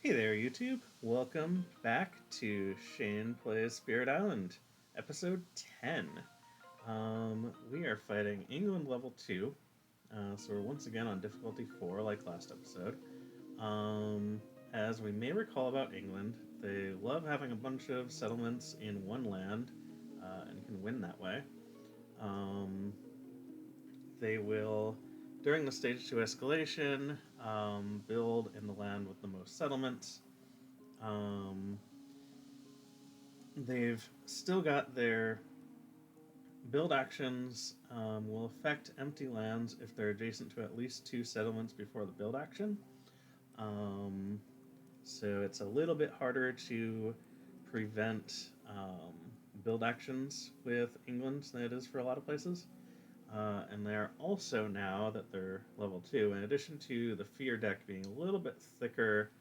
Hey there, YouTube. Welcome back to Shane Plays Spirit Island, episode 10. We are fighting England level 2, so we're once again on difficulty 4, like last episode. As we may recall about England, they love having a bunch of settlements in one land, and can win that way. They will, during the stage 2 escalation, build in the land with the most settlements. They've still got their build actions will affect empty lands if they're adjacent to at least 2 settlements before the build action. So it's a little bit harder to prevent build actions with England than it is for a lot of places. And they're also, now that they're level 2, in addition to the fear deck being a little bit thicker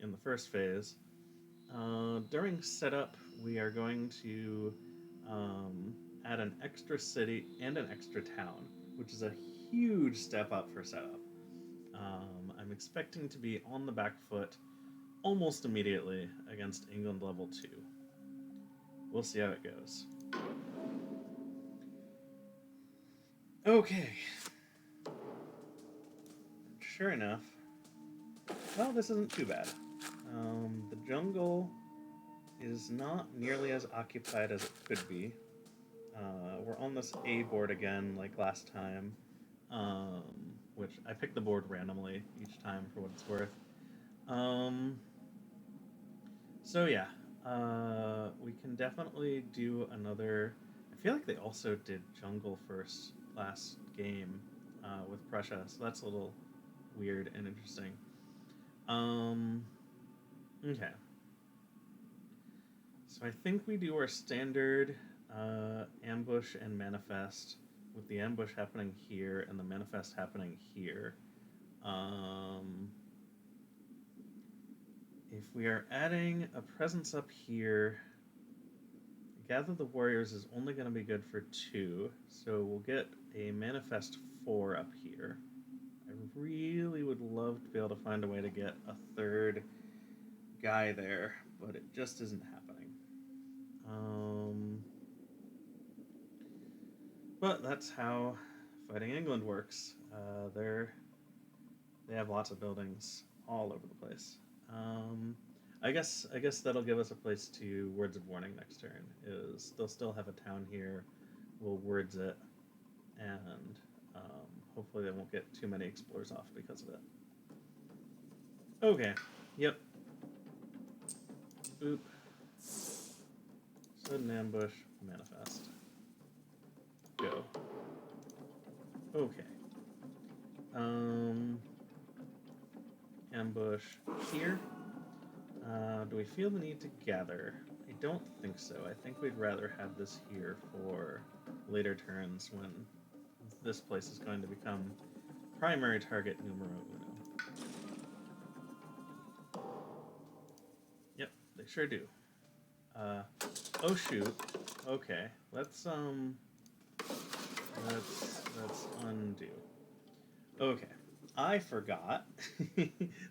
in the first phase, during setup we are going to add an extra city and an extra town, which is a huge step up for setup. I'm expecting to be on the back foot almost immediately against England level 2. We'll see how it goes. Okay. Sure enough, well, this isn't too bad. The jungle is not nearly as occupied as it could be. We're on this A board again, like last time, which I picked the board randomly each time for what it's worth. So yeah, we can definitely do another. I feel like they also did jungle first last game with Prussia, so that's a little weird and interesting. Okay. So I think we do our standard ambush and manifest, with the ambush happening here and the manifest happening here. If we are adding a presence up here, Gather the Warriors is only going to be good for 2, so we'll get a manifest 4 up here. I really would love to be able to find a way to get a third guy there, but it just isn't happening. But that's how fighting England works. They have lots of buildings all over the place. I guess that'll give us a place to Words of Warning next turn. Is they'll still have a town here. We'll words it, and hopefully they won't get too many explorers off because of it. Okay. Yep. Oop. Sudden ambush. Manifest. Go. Okay. Ambush here. Do we feel the need to gather? I don't think so. I think we'd rather have this here for later turns when this place is going to become primary target numero uno. Yep, they sure do. Oh shoot. Okay, let's undo. Okay, I forgot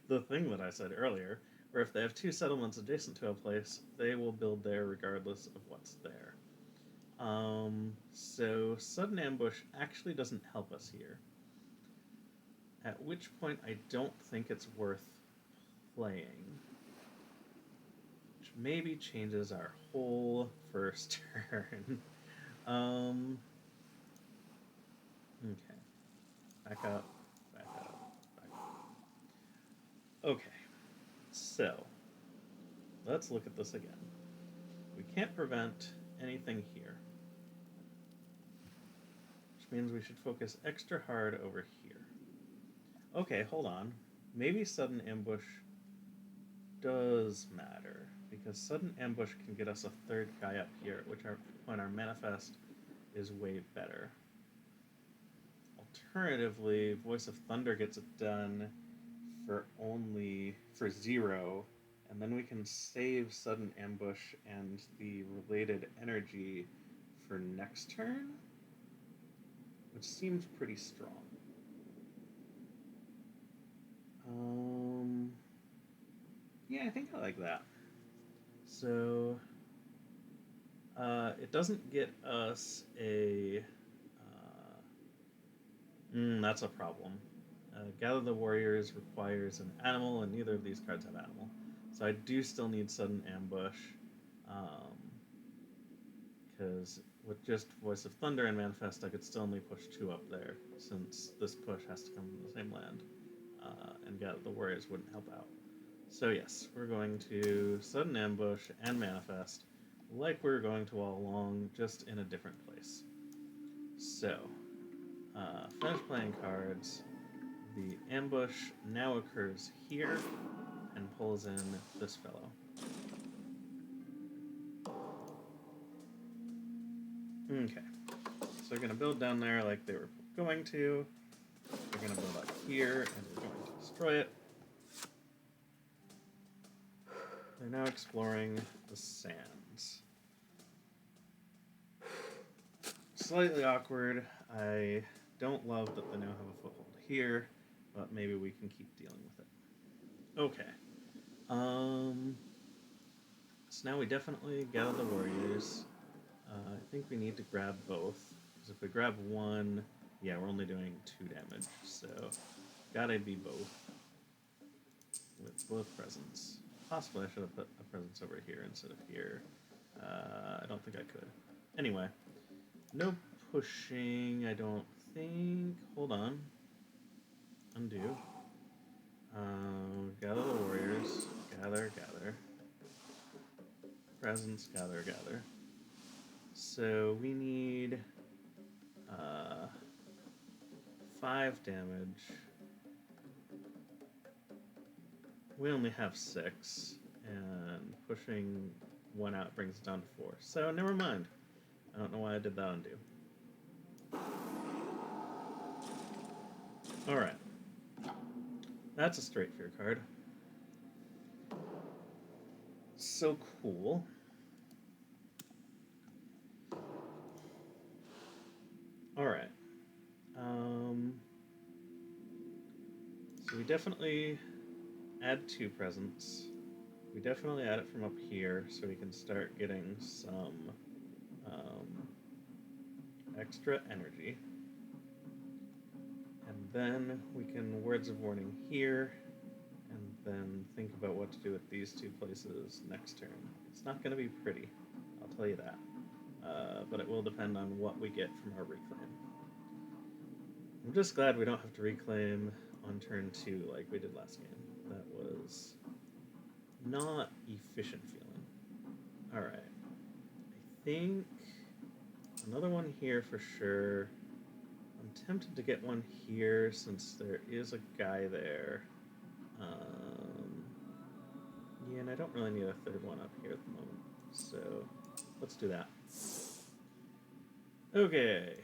the thing that I said earlier, where if they have 2 settlements adjacent to a place, they will build there regardless of what's there. So sudden ambush actually doesn't help us here. At which point I don't think it's worth playing. Which maybe changes our whole first turn. Okay. Back up. Okay. So, let's look at this again. We can't prevent anything here, which means we should focus extra hard over here. Okay, hold on. Maybe sudden ambush does matter, because sudden ambush can get us a third guy up here, which when our manifest is way better. Alternatively, Voice of Thunder gets it done for 0, and then we can save sudden ambush and the related energy for next turn, which seems pretty strong. Yeah, I think I like that. So it doesn't get us a. That's a problem. Gather the Warriors requires an animal, and neither of these cards have animal. So I do still need Sudden Ambush, because with just Voice of Thunder and Manifest, I could still only push 2 up there, since this push has to come from the same land, and Gather the Warriors wouldn't help out. So yes, we're going to Sudden Ambush and Manifest, like we were going to all along, just in a different place. So, finish playing cards. The ambush now occurs here and pulls in this fellow. Okay, so we're going to build down there like they were going to. We're going to build up here and we're going to destroy it. They're now exploring the sands. Slightly awkward. I don't love that they now have a foothold here, but maybe we can keep dealing with it. Okay. So now we definitely gather the warriors. I think we need to grab both, because if we grab one, yeah, we're only doing 2 damage, so gotta be both. With both presents. Possibly I should have put a presence over here instead of here. I don't think I could. Anyway, no pushing, I don't think. Hold on. Undo. Gather the warriors. Gather, gather. Presence, gather, gather. So we need 5 damage. We only have 6, and pushing 1 out brings it down to 4. So never mind. I don't know why I did that undo. Alright. That's a straight fear card. So cool. Alright. So we definitely add 2 presents. We definitely add it from up here so we can start getting some extra energy. And then we can Words of Warning here, and then think about what to do with these 2 places next turn. It's not going to be pretty, I'll tell you that. But it will depend on what we get from our reclaim. I'm just glad we don't have to reclaim on turn 2 like we did last game. That was not efficient feeling. Alright. I think another one here for sure. I'm tempted to get one here since there is a guy there. Yeah, and I don't really need a 3rd one up here at the moment. So let's do that. Okay.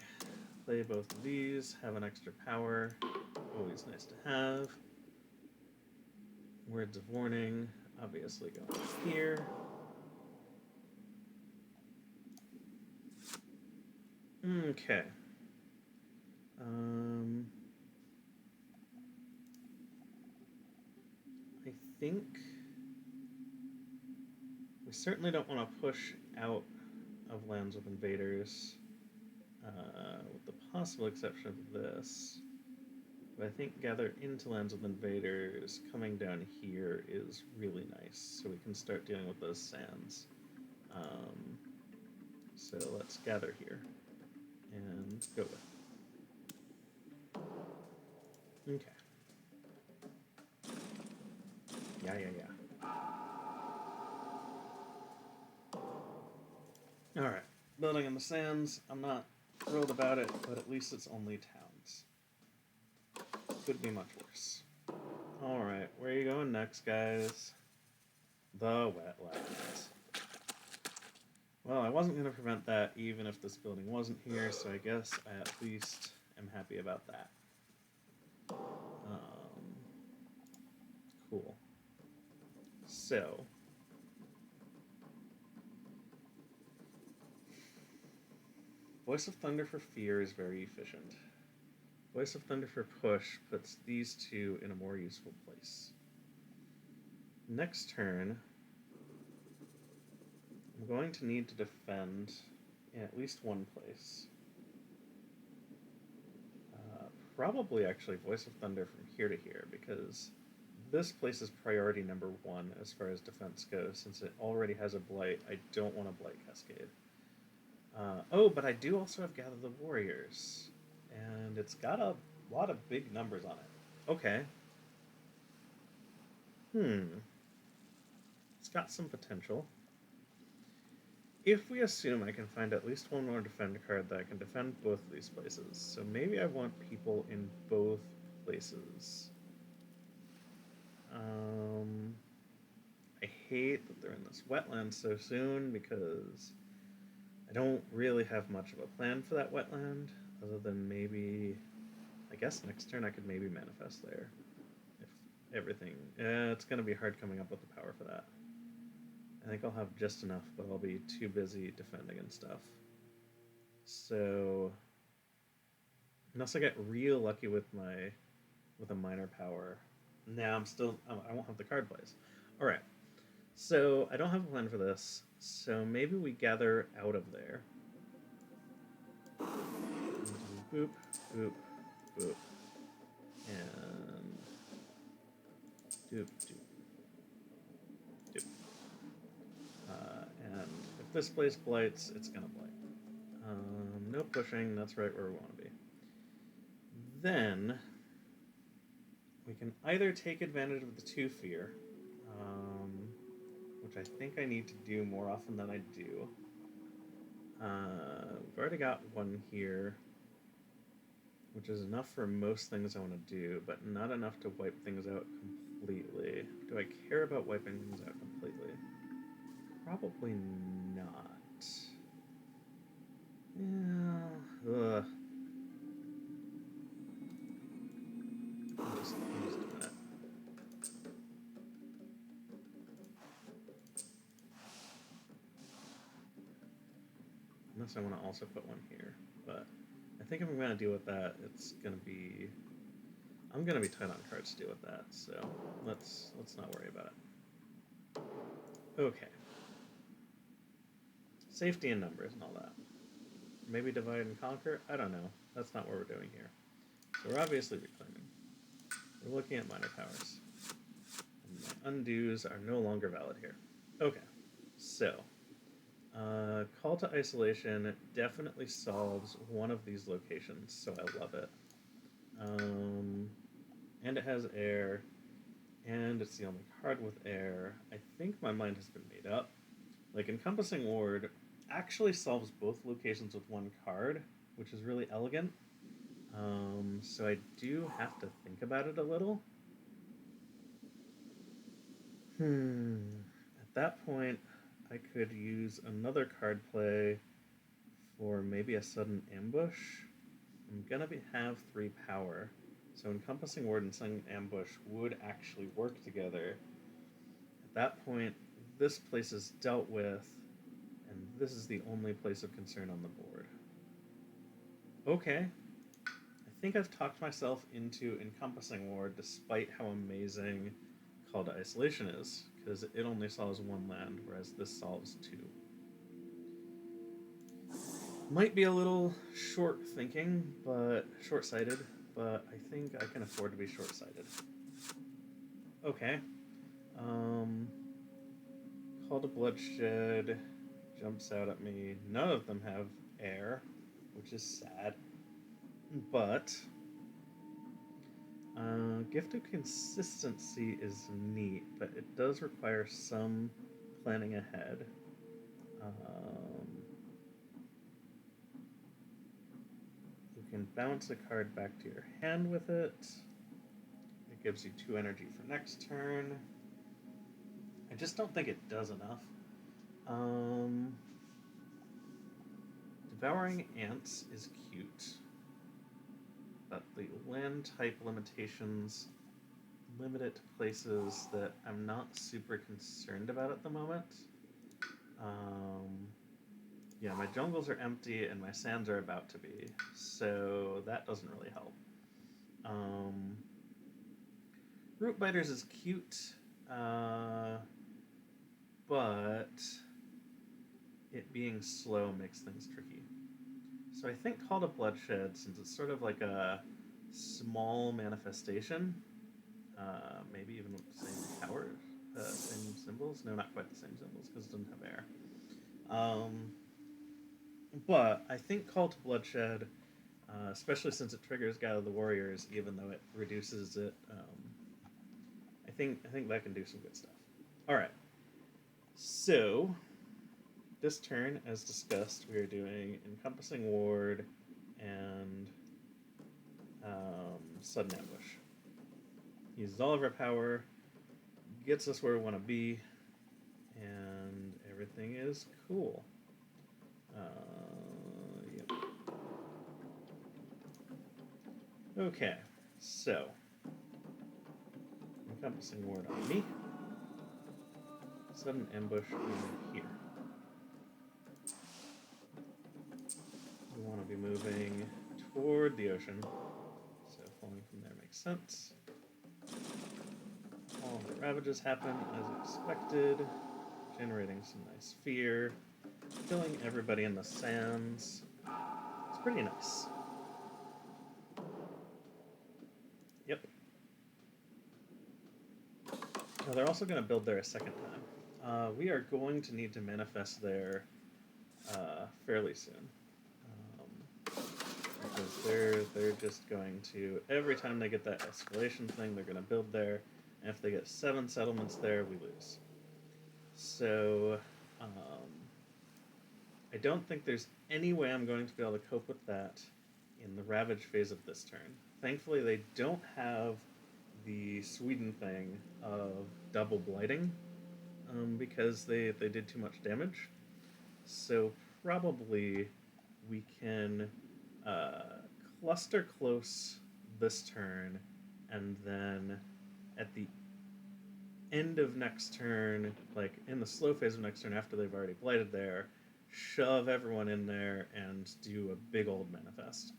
Play both of these, have an extra power. Always nice to have. Words of Warning, obviously going here. Okay. I think we certainly don't want to push out of lands with invaders, with the possible exception of this. But I think gather into lands with invaders coming down here is really nice, so we can start dealing with those sands. So let's gather here and go with it. Okay. Yeah. Alright, building in the sands. I'm not thrilled about it, but at least it's only towns. Could be much worse. Alright, where are you going next, guys? The wetlands. Well, I wasn't going to prevent that even if this building wasn't here, so I guess I at least am happy about that. Cool. So, Voice of Thunder for Fear is very efficient. Voice of Thunder for Push puts these 2 in a more useful place. next turn, I'm going to need to defend in at least one place. Probably actually Voice of Thunder from here to here, because this place is priority number one as far as defense goes. Since it already has a Blight, I don't want a Blight Cascade. Oh, but I do also have Gather the Warriors, and it's got a lot of big numbers on it. Okay. It's got some potential. If we assume I can find at least one more defend card that I can defend both of these places, so maybe I want people in both places. I hate that they're in this wetland so soon because I don't really have much of a plan for that wetland, other than maybe, I guess next turn I could maybe manifest there. If everything, it's going to be hard coming up with the power for that. I think I'll have just enough, but I'll be too busy defending and stuff. So, unless I get real lucky with a minor power, now I won't have the card plays. All right. So I don't have a plan for this. So maybe we gather out of there. Boop, boop, boop, and doop, doop, doop. And if this place blights, it's gonna blight. No pushing. That's right where we want to be. Then we can either take advantage of the 2 fear, which I think I need to do more often than I do. We've already got one here, which is enough for most things I want to do, but not enough to wipe things out completely. Do I care about wiping things out completely? Probably not. Yeah. Ugh. I'm just doing it. Unless I want to also put one here, but I think if I'm going to deal with that, I'm going to be tight on cards to deal with that, so let's not worry about it. Okay. Safety in numbers and all that. Maybe divide and conquer? I don't know. That's not what we're doing here. So we're obviously reclaiming. We're looking at minor powers. And my undos are no longer valid here. Okay. So, Call to Isolation definitely solves one of these locations, so I love it. And it has air, and it's the only card with air. I think my mind has been made up. Like, Encompassing Ward actually solves both locations with one card, which is really elegant. So I do have to think about it a little. At that point, I could use another card play for maybe a sudden ambush. I'm gonna have 3 power, so Encompassing Ward and Sudden Ambush would actually work together. At that point, this place is dealt with, and this is the only place of concern on the board. Okay. I think I've talked myself into Encompassing Ward despite how amazing Call to Isolation is, because it only solves 1 land, whereas this solves 2. Might be a little short-sighted, but I think I can afford to be short-sighted. Okay. Call to Bloodshed jumps out at me. None of them have air, which is sad. But Gift of Consistency is neat, but it does require some planning ahead. You can bounce a card back to your hand with it. It gives you 2 energy for next turn. I just don't think it does enough. Devouring Ants is cute, but the land type limitations limit it to places that I'm not super concerned about at the moment. Yeah, my jungles are empty and my sands are about to be, so that doesn't really help. Root Biters is cute. but it being slow makes things tricky. So I think Call to Bloodshed, since it's sort of like a small manifestation, maybe even with the same powers, same symbols. No, not quite the same symbols because it doesn't have air. Um, but I think Call to Bloodshed, especially since it triggers Gather the Warriors, even though it reduces it, I think that can do some good stuff. All right. So this turn, as discussed, we are doing Encompassing Ward and Sudden Ambush. Uses all of our power, gets us where we want to be, and everything is cool. Yep. Okay, so Encompassing Ward on me. Sudden Ambush over here. We want to be moving toward the ocean, so falling from there makes sense. All the ravages happen as expected, generating some nice fear, killing everybody in the sands. It's pretty nice. Yep. Now they're also going to build there a second time. We are going to need to manifest there fairly soon. Because they're just going to, every time they get that escalation thing, they're going to build there. And if they get 7 settlements there, we lose. So I don't think there's any way I'm going to be able to cope with that in the Ravage phase of this turn. Thankfully, they don't have the Sweden thing of double blighting because they did too much damage. So probably we can cluster close this turn, and then at the end of next turn, like in the slow phase of next turn after they've already blighted there, shove everyone in there and do a big old manifest.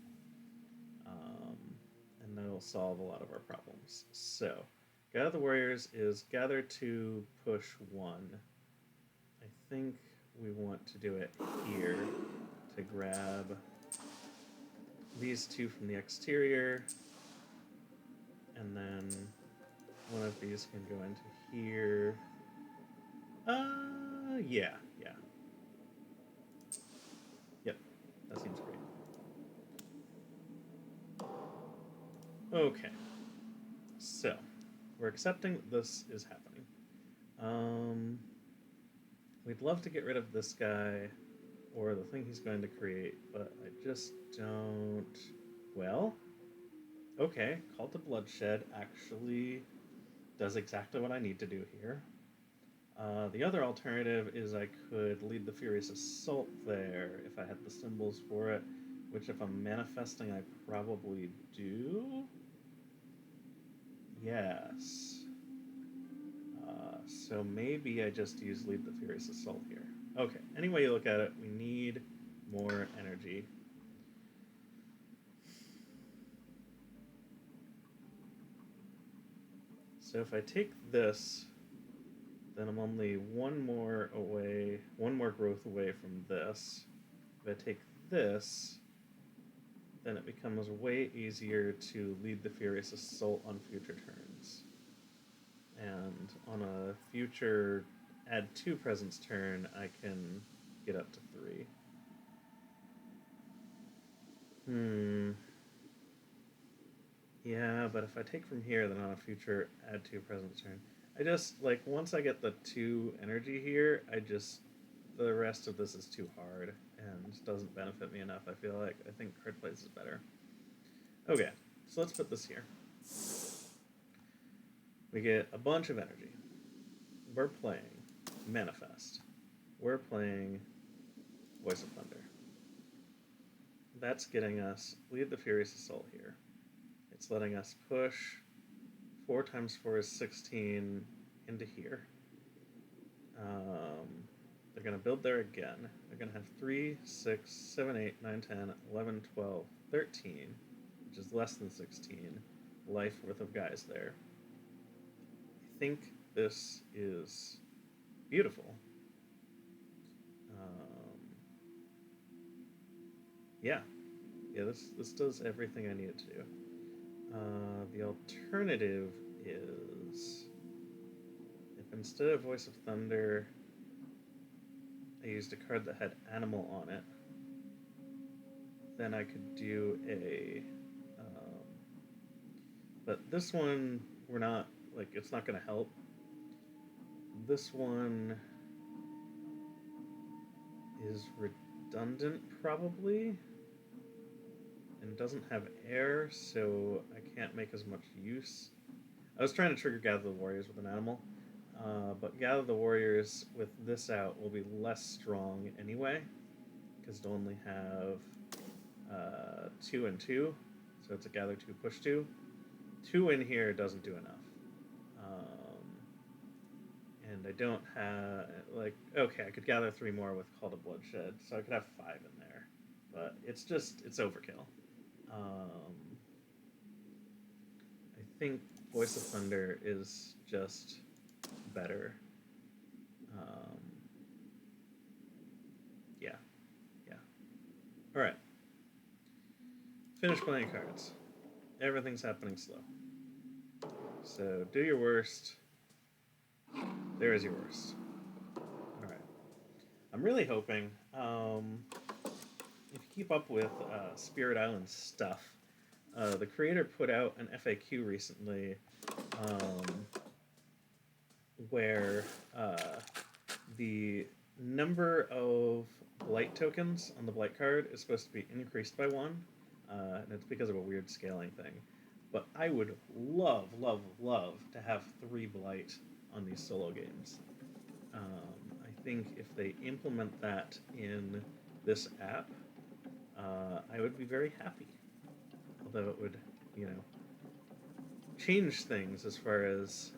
And that'll solve a lot of our problems. So, Gather the Warriors is gather to push 1. I think we want to do it here to grab these 2 from the exterior, and then one of these can go into here. Yeah. Yep, that seems great. Okay, so we're accepting that this is happening. We'd love to get rid of this guy or the thing he's going to create, but I just don't. Well, okay, Call to Bloodshed actually does exactly what I need to do here. The other alternative is I could lead the Furious Assault there if I had the symbols for it, which if I'm manifesting I probably do. Yes. So maybe I just use lead the Furious Assault here. Okay, any way you look at it, we need more energy. So if I take this, then I'm only one more growth away from this. If I take this, then it becomes way easier to lead the Furious Assault on future turns. And on a future add 2 presence turn, I can get up to 3. Yeah, but if I take from here, then on a future add 2 presence turn, I just, like, once I get the 2 energy here, the rest of this is too hard and doesn't benefit me enough. I think Hard Place is better. Okay, so let's put this here. We get a bunch of energy. We're playing Manifest. We're playing Voice of Thunder. That's getting us Lead the Furious Assault here. It's letting us push 4 times 4 is 16 into here. They're going to build there again. They're going to have 3, 6, 7, 8, 9, 10, 11, 12, 13, which is less than 16 life worth of guys there. I think this is beautiful. Um, yeah, yeah. This does everything I need it to do. The alternative is if instead of Voice of Thunder, I used a card that had Animal on it, then I could do a. But this one, we're not like it's not going to help. This one is redundant probably, and doesn't have air, so I can't make as much use. I was trying to trigger Gather the Warriors with an animal, but Gather the Warriors with this out will be less strong anyway, because it'll only have 2 and 2, so it's a Gather 2, Push 2. 2 in here doesn't do enough. And I don't have, like, okay, I could gather 3 more with Call to Bloodshed, so I could have 5 in there. But it's overkill. I think Voice of Thunder is just better. Yeah, yeah. Alright. Finish playing cards. Everything's happening slow. So do your worst. There is your worst. Alright. I'm really hoping, if you keep up with Spirit Island stuff, the creator put out an FAQ recently where the number of blight tokens on the blight card is supposed to be increased by 1, and it's because of a weird scaling thing. But I would love, love, love to have 3 blight on these solo games. I think if they implement that in this app, I would be very happy. Although it would, change things as far as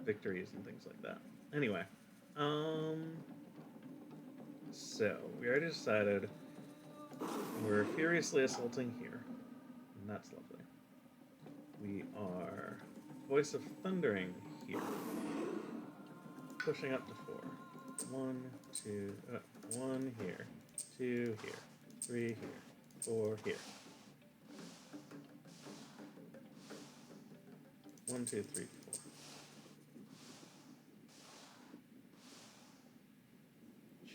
victories and things like that. Anyway, so we already decided we're furiously assaulting here, and that's lovely. We are Voice of Thundering here, pushing up to 4. 1, 2, 1 here, 2 here, 3 here, 4 here. 1, 2, 3,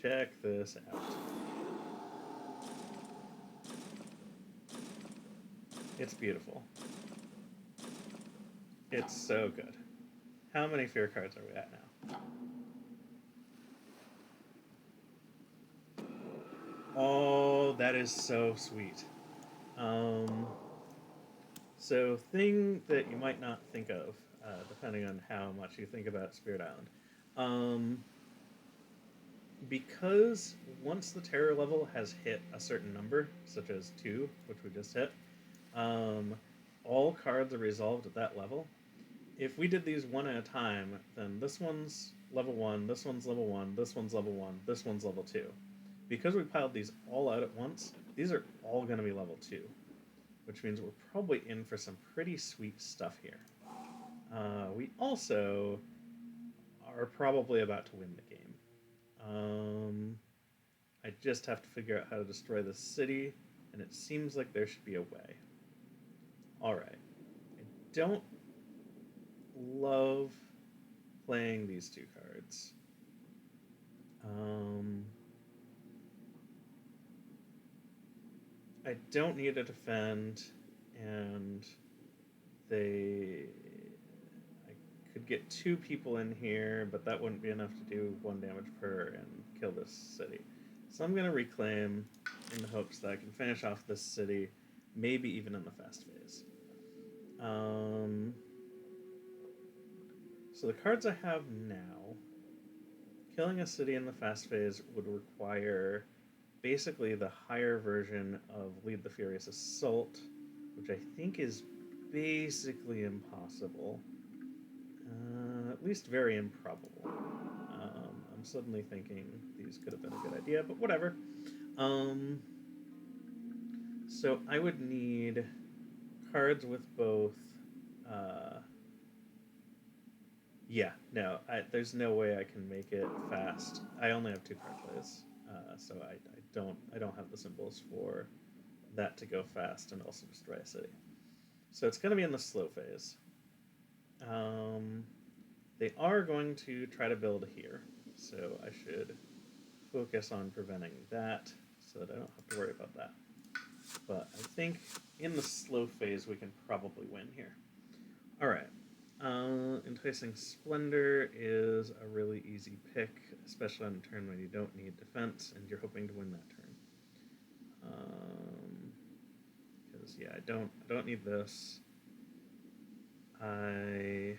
4. Check this out. It's beautiful. It's so good. How many fear cards are we at now? Oh, that is so sweet. So, thing that you might not think of, depending on how much you think about Spirit Island. Because once the terror level has hit a certain number, such as 2, which we just hit, all cards are resolved at that level. If we did these one at a time, then this one's level 1, this one's level 1, this one's level 1, this one's level 2. Because we piled these all out at once, these are all going to be level 2, which means we're probably in for some pretty sweet stuff here. We also are probably about to win the game. I just have to figure out how to destroy the city, and it seems like there should be a way. Alright. I don't love playing these 2 cards. I don't need to defend, and I could get 2 people in here, but that wouldn't be enough to do 1 damage per and kill this city. So I'm going to reclaim in the hopes that I can finish off this city, maybe even in the fast phase. So the cards I have now, killing a city in the fast phase would require basically the higher version of Lead the Furious Assault, which I think is basically impossible. At least very improbable. I'm suddenly thinking these could have been a good idea, but whatever. So I would need cards with both Yeah, no, there's no way I can make it fast. I only have 2 card plays, so I don't have the symbols for that to go fast and also destroy a city. So it's going to be in the slow phase. Um, they are going to try to build here, so I should focus on preventing that so that I don't have to worry about that. But I think in the slow phase we can probably win here. All right. Enticing Splendor is a really easy pick, especially on a turn when you don't need defense and you're hoping to win that turn. Because yeah, I don't need this. I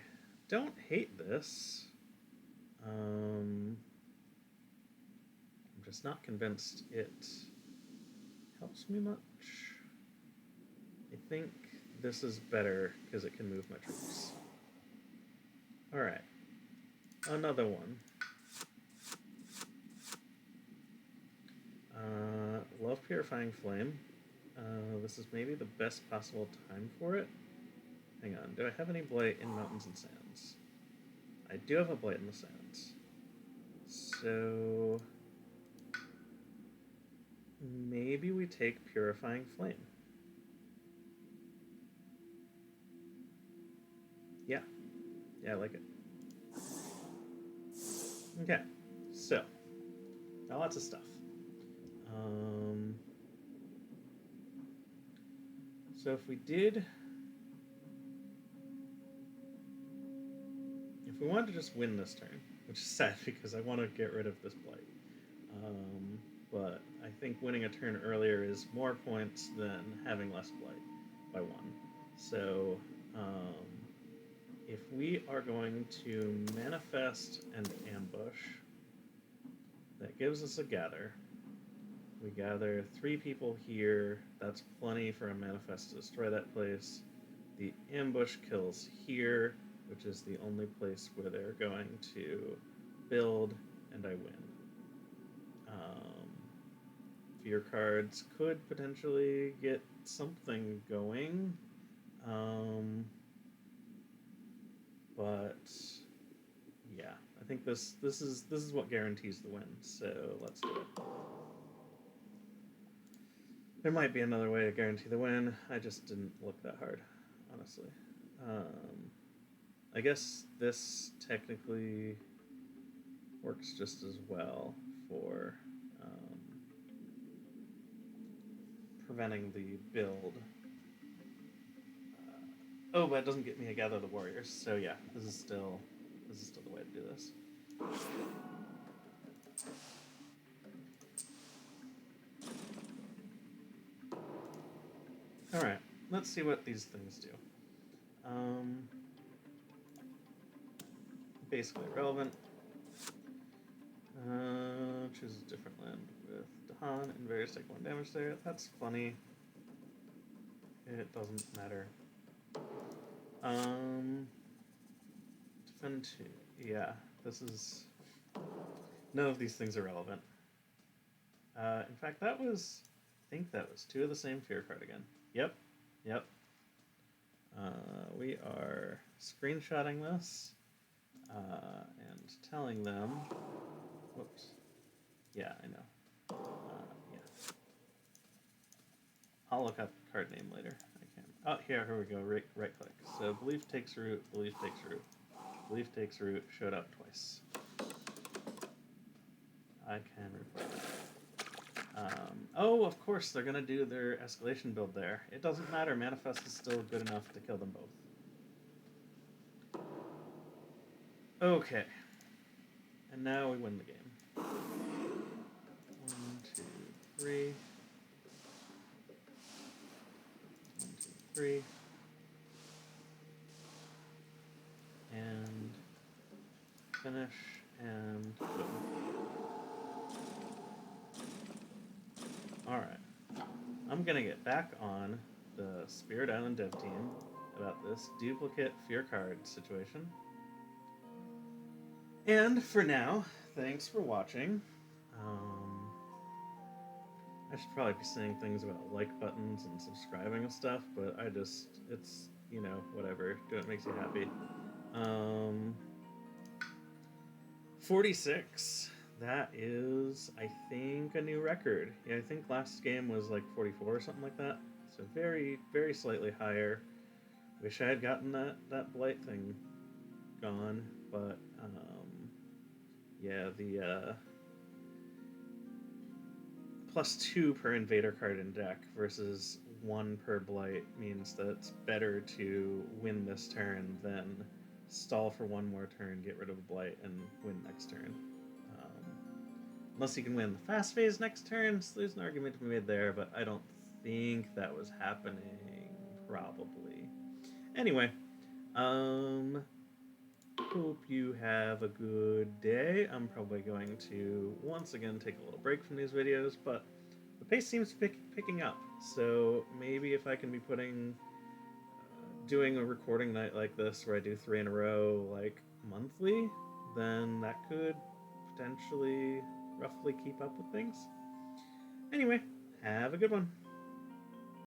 don't hate this. I'm just not convinced it helps me much. I think this is better because it can move my troops. All right, another one. Love Purifying Flame. This is maybe the best possible time for it. Hang on, do I have any Blight in Mountains and Sands? I do have a Blight in the Sands. So maybe we take Purifying Flame. Yeah. Yeah, I like it. Okay. So, got lots of stuff. So if we did... If we wanted to just win this turn, which is sad because I want to get rid of this Blight. But I think winning a turn earlier is more points than having less Blight by 1. So if we are going to manifest and ambush, that gives us a gather. We gather 3 people here. That's plenty for a manifest to destroy that place. The ambush kills here, which is the only place where they're going to build, and I win. Fear cards could potentially get something going, but yeah, I think this is what guarantees the win. So let's do it. There might be another way to guarantee the win. I just didn't look that hard, honestly. I guess this technically works just as well for preventing the build. Oh, but it doesn't get me to gather the warriors. So yeah, this is still the way to do this. All right, let's see what these things do. Basically irrelevant. Choose a different land with Dahan and various take 1 damage there. That's funny. It doesn't matter. Defend 2. Yeah, this is... None of these things are relevant. In fact, that was... I think that was 2 of the same fear card again. Yep. We are screenshotting this and telling them... Whoops. Yeah, I know. Yeah. I'll look up card name later. I can't. Oh, here we go. Right click. So belief takes root. Belief takes root. Belief takes root. Showed up twice. I can report that. Oh, of course they're gonna do their escalation build there. It doesn't matter. Manifest is still good enough to kill them both. Okay. And now we win the game. 1, 2, 3. 1, 2, 3. And finish and boom. Alright. I'm gonna get back on the Spirit Island dev team about this duplicate fear card situation. And for now, thanks for watching. I should probably be saying things about like buttons and subscribing and stuff, but it's, whatever. Do what makes you happy. 46. That is, I think, a new record. Yeah, I think last game was like 44 or something like that. So very, very slightly higher. Wish I had gotten that blight thing gone, but yeah, the +2 per invader card in deck versus 1 per blight means that it's better to win this turn than stall for one more turn, get rid of a blight, and win next turn. Unless you can win the fast phase next turn, so there's an argument to be made there, but I don't think that was happening, probably. Anyway, hope you have a good day. I'm probably going to once again take a little break from these videos, but the pace seems to be picking up. So maybe if I can be doing a recording night like this where I do 3 in a row, like monthly, then that could potentially roughly keep up with things. Anyway, have a good one.